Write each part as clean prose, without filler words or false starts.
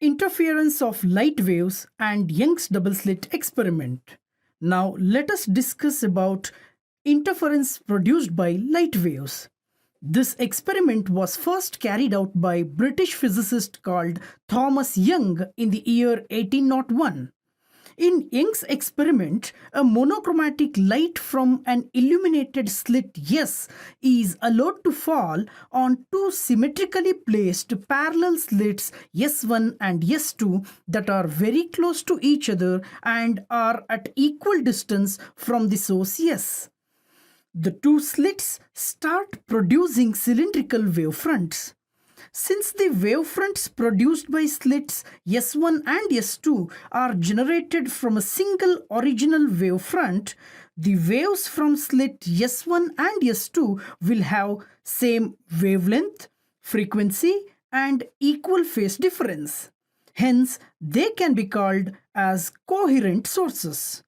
Interference of light waves and Young's double slit experiment. Now let us discuss about interference produced by light waves. This experiment was first carried out by British physicist called Thomas Young in the year 1801. In Young's experiment, a monochromatic light from an illuminated slit S is allowed to fall on two symmetrically placed parallel slits S1 and S2 that are very close to each other and are at equal distance from the source S. The two slits start producing cylindrical wavefronts. Since the wavefronts produced by slits S1 and S2 are generated from a single original wavefront, the waves from slit S1 and S2 will have same wavelength, frequency and equal phase difference. Hence, they can be called as coherent sources.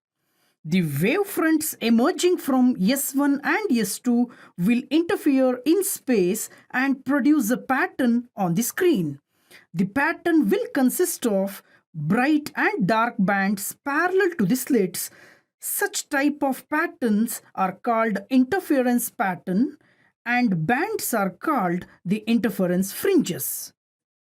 The wavefronts emerging from S1 and S2 will interfere in space and produce a pattern on the screen. The pattern will consist of bright and dark bands parallel to the slits. Such type of patterns are called interference pattern and bands are called the interference fringes.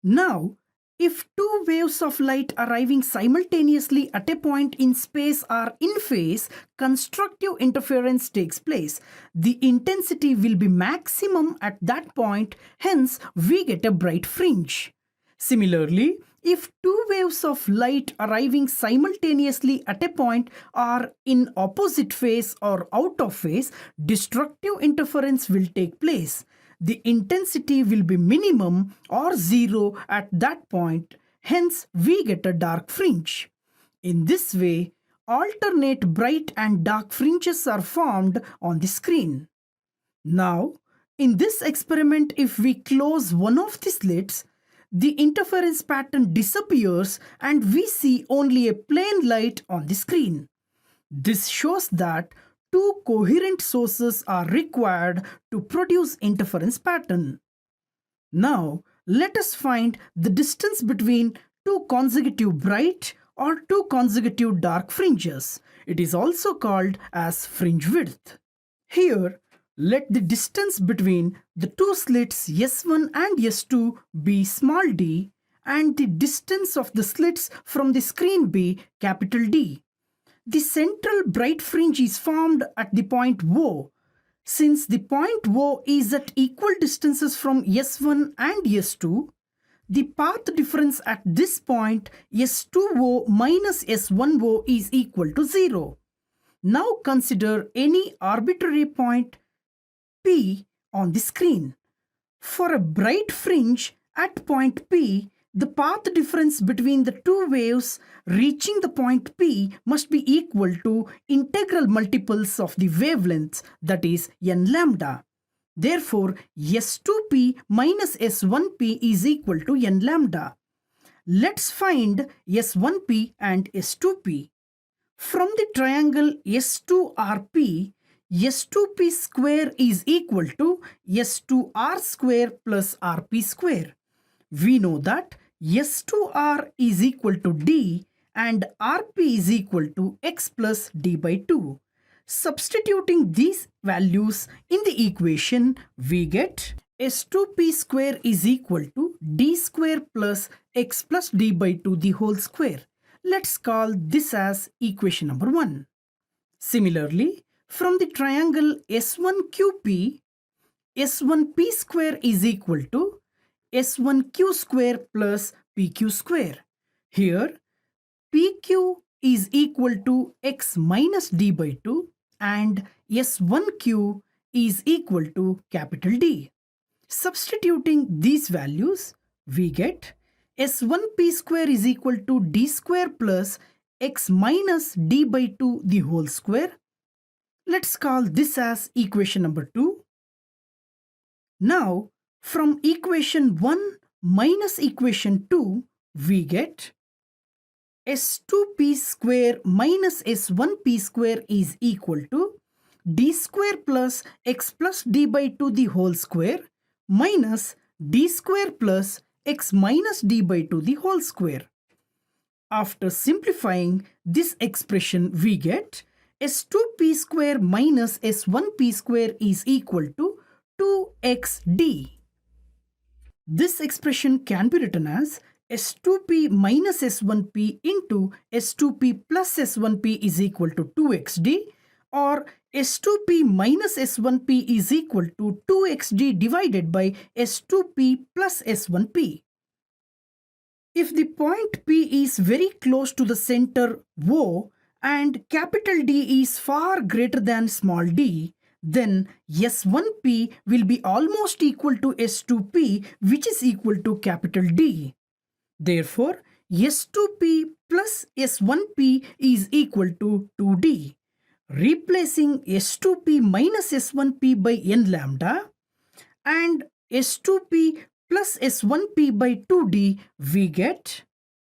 Now, if two waves of light arriving simultaneously at a point in space are in phase, constructive interference takes place. The intensity will be maximum at that point, hence we get a bright fringe. Similarly, if two waves of light arriving simultaneously at a point are in opposite phase or out of phase, destructive interference will take place. The intensity will be minimum or zero at that point, hence we get a dark fringe. In this way, alternate bright and dark fringes are formed on the screen. Now, in this experiment, if we close one of the slits, the interference pattern disappears and we see only a plain light on the screen. This shows that two coherent sources are required to produce interference pattern. Now, let us find the distance between two consecutive bright or two consecutive dark fringes. It is also called as fringe width. Here, let the distance between the two slits S1 and S2 be small d and the distance of the slits from the screen be capital D. The central bright fringe is formed at the point O. Since the point O is at equal distances from S1 and S2, the path difference at this point S2O minus S1O is equal to 0. Now consider any arbitrary point P on the screen. For a bright fringe at point P, the path difference between the two waves reaching the point P must be equal to integral multiples of the wavelengths, that is n lambda. Therefore, S2P minus S1P is equal to n lambda. Let's find S1P and S2P. From the triangle S2RP, S2P square is equal to S2R square plus RP square. We know that S2R is equal to D and RP is equal to X plus D by 2. Substituting these values in the equation, we get S2P square is equal to D square plus X plus D by 2 the whole square. Let's call this as equation number 1. Similarly, from the triangle S1QP, S1P square is equal to S1Q square plus PQ square. Here, PQ is equal to X minus D by 2 and S1Q is equal to capital D. Substituting these values, we get S1P square is equal to D square plus X minus D by 2 the whole square. Let's call this as equation number 2. Now, from equation 1 minus equation 2, we get S2P square minus S1P square is equal to D square plus X plus D by 2 the whole square minus D square plus x minus d by 2 the whole square. After simplifying this expression, we get s2p square minus s1p square is equal to 2xd. This expression can be written as s2p minus s1p into s2p plus s1p is equal to 2xd, or s2p minus s1p is equal to 2xd divided by s2p plus s1p. If the point P is very close to the center O and capital D is far greater than small d, then S1P will be almost equal to S2P, which is equal to capital D. Therefore, S2P plus S1P is equal to 2D. Replacing S2P minus S1P by n lambda and S2P plus S1P by 2D, we get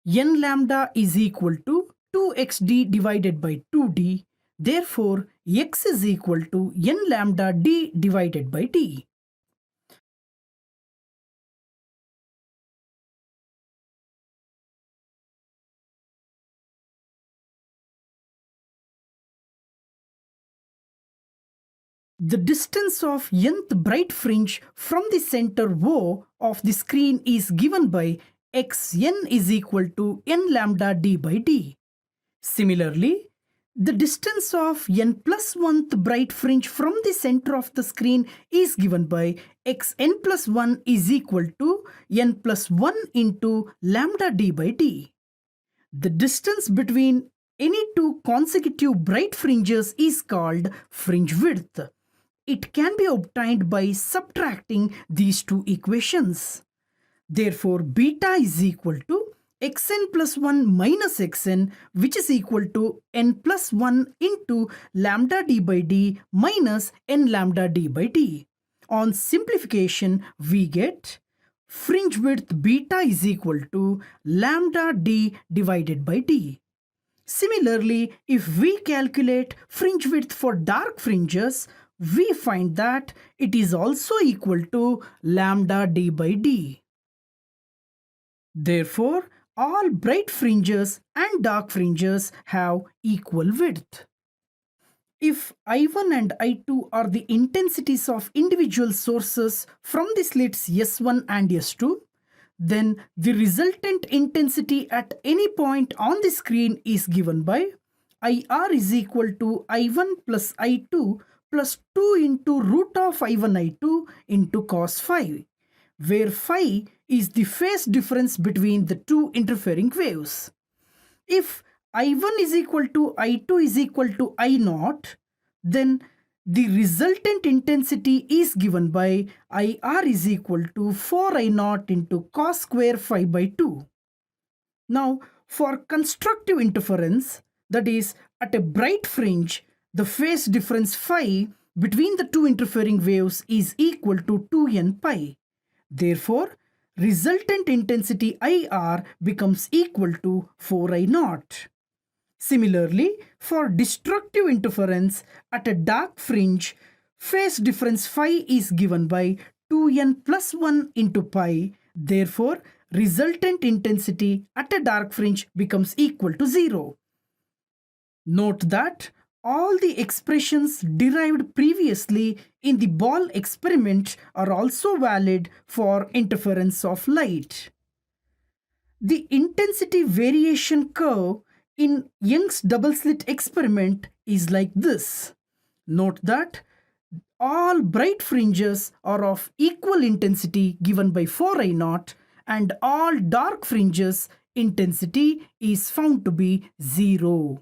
n lambda is equal to 2xd divided by 2d. Therefore, x is equal to n lambda d divided by d. The distance of nth bright fringe from the center O of the screen is given by xn is equal to n lambda d by d. Similarly, the distance of n plus 1th bright fringe from the center of the screen is given by xn plus 1 is equal to n plus 1 into lambda d by d. The distance between any two consecutive bright fringes is called fringe width. It can be obtained by subtracting these two equations. Therefore, beta is equal to xn plus 1 minus xn, which is equal to n plus 1 into lambda d by d minus n lambda d by d. On simplification, we get fringe width beta is equal to lambda d divided by d. Similarly, if we calculate fringe width for dark fringes, we find that it is also equal to lambda d by d. Therefore, all bright fringes and dark fringes have equal width. If I1 and I2 are the intensities of individual sources from the slits S1 and S2, then the resultant intensity at any point on the screen is given by IR is equal to I1 plus I2 plus 2 into root of I1 I2 into cos phi, where phi is the phase difference between the two interfering waves. If I1 is equal to I2 is equal to I0, then the resultant intensity is given by IR is equal to 4I0 into cos square phi by 2. Now, for constructive interference, that is, at a bright fringe, the phase difference phi between the two interfering waves is equal to 2n pi. Therefore, resultant intensity IR becomes equal to 4I0. Similarly, for destructive interference at a dark fringe, phase difference phi is given by 2n plus 1 into pi. Therefore, resultant intensity at a dark fringe becomes equal to 0. Note that all the expressions derived previously in the ball experiment are also valid for interference of light. The intensity variation curve in Young's double slit experiment is like this. Note that all bright fringes are of equal intensity given by 4I0 and all dark fringes intensity is found to be 0.